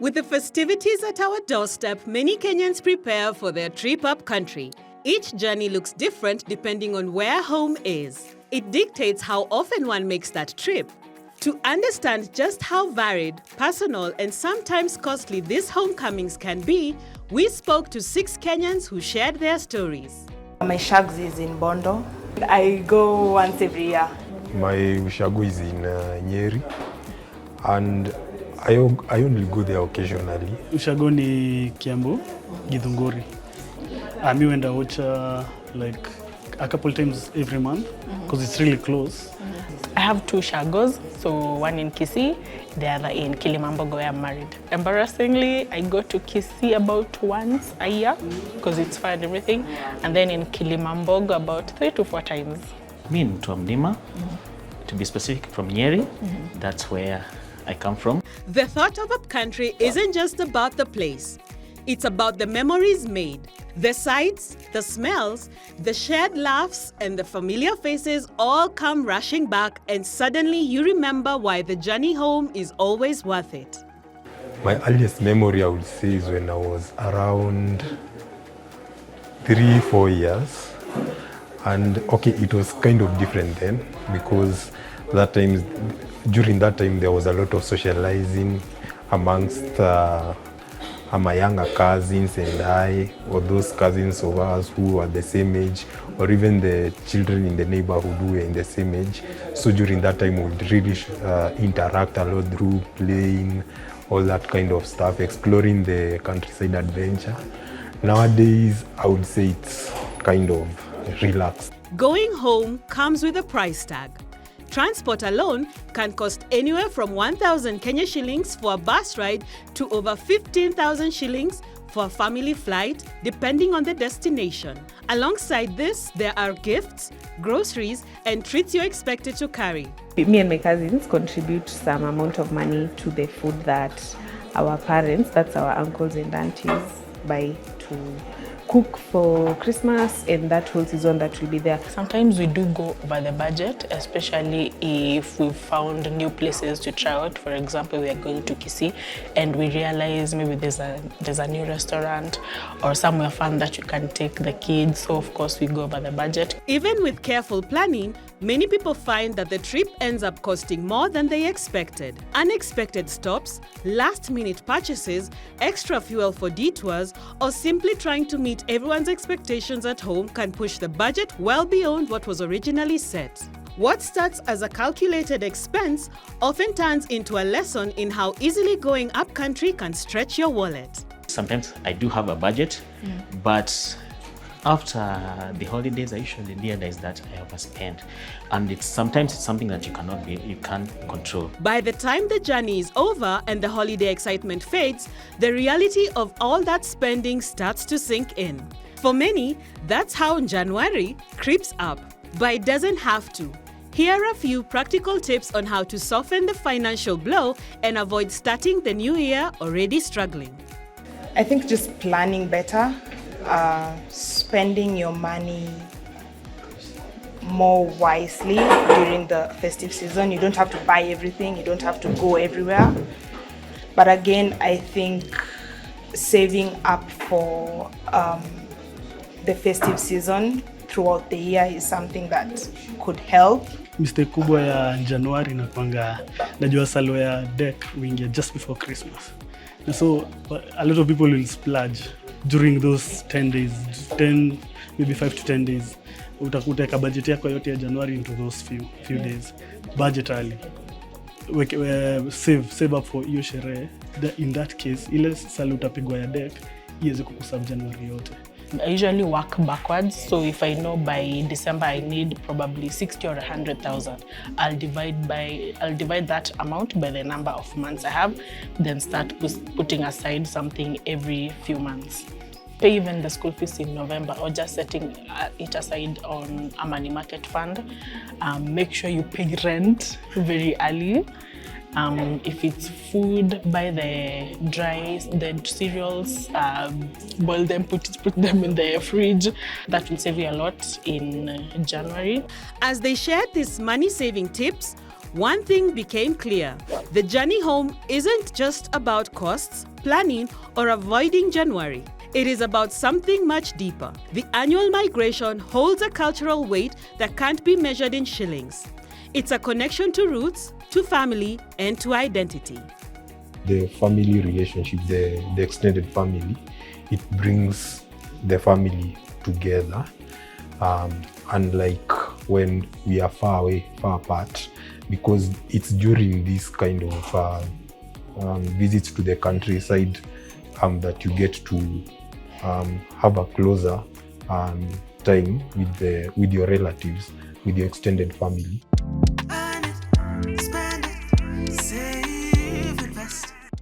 With the festivities at our doorstep, many Kenyans prepare for their trip up country. Each journey looks different depending on where home is. It dictates how often one makes that trip. To understand just how varied, personal, and sometimes costly these homecomings can be, we spoke to 6 Kenyans who shared their stories. My shags is in Bondo. I go once every year. My ushago is in Nyeri, and I only go there occasionally. Ushago ni Kiambu, Githunguri. I went to watch like a couple times every month because it's really close. I have 2 shagos, so one in Kisii, the other in Kilimambogo where I'm married. Embarrassingly, I go to Kisii about once a year because it's far and everything, and then in Kilimambogo about 3 to 4 times. Me in Mdima, to be specific, from Nyeri, that's where I come from. The thought of upcountry isn't just about the place. It's about the memories made. The sights, the smells, the shared laughs, and the familiar faces all come rushing back, and suddenly you remember why the journey home is always worth it. My earliest memory, I would say, is when I was around 3-4 years. And okay, it was kind of different then because during that time there was a lot of socializing amongst my younger cousins and I, or those cousins of us who were the same age, or even the children in the neighborhood who were in the same age. So during that time we would really interact a lot through playing, all that kind of stuff, exploring the countryside adventure. Nowadays, I would say it's kind of relaxed. Going home comes with a price tag. Transport alone can cost anywhere from 1,000 Kenya shillings for a bus ride to over 15,000 shillings for a family flight, depending on the destination. Alongside this, there are gifts, groceries, and treats you're expected to carry. Me and my cousins contribute some amount of money to the food that our parents, that's our uncles and aunties, buy to cook for Christmas and that whole season that will be there. Sometimes we do go over the budget, especially if we've found new places to try out. For example, we are going to Kisii and we realize maybe there's a new restaurant or somewhere fun that you can take the kids. So of course we go over the budget. Even with careful planning, many people find that the trip ends up costing more than they expected. Unexpected stops, last-minute purchases, extra fuel for detours, or simply trying to meet everyone's expectations at home can push the budget well beyond what was originally set. What starts as a calculated expense often turns into a lesson in how easily going upcountry can stretch your wallet. Sometimes I do have a budget, but after the holidays, I usually realize that I overspend, and sometimes it's something that you can't control. By the time the journey is over and the holiday excitement fades, the reality of all that spending starts to sink in. For many, that's how January creeps up, but it doesn't have to. Here are a few practical tips on how to soften the financial blow and avoid starting the new year already struggling. I think just planning better. Spending your money more wisely during the festive season. You don't have to buy everything, you don't have to go everywhere. But again, I think saving up for the festive season throughout the year is something that could help. Mistake kubwa ya Januari inakuanga najua salo ya deck wingia just before Christmas. And so a lot of people will splurge during those 10 days, maybe 5 to 10 days. Utakuteka budget yako yote ya January into those few days. Budget early. Save up for hiyo sherehe. In that case, ile sala utapigwa ya deck iweze kukusave January yote. I usually work backwards, so if I know by December I need probably 60 or 100,000, I'll divide that amount by the number of months I have, then start putting aside something every few months. Pay even the school fees in November, or just setting it aside on a money market fund. Make sure you pay rent very early. If it's food, buy the cereals, boil them, put them in the fridge. That will save you a lot in January. As they shared these money-saving tips, one thing became clear. The journey home isn't just about costs, planning, or avoiding January. It is about something much deeper. The annual migration holds a cultural weight that can't be measured in shillings. It's a connection to roots, to family, and to identity. The family relationship, the extended family, it brings the family together. Unlike when we are far away, far apart, because it's during this kind of visits to the countryside that you get to have a closer time with your relatives, with your extended family.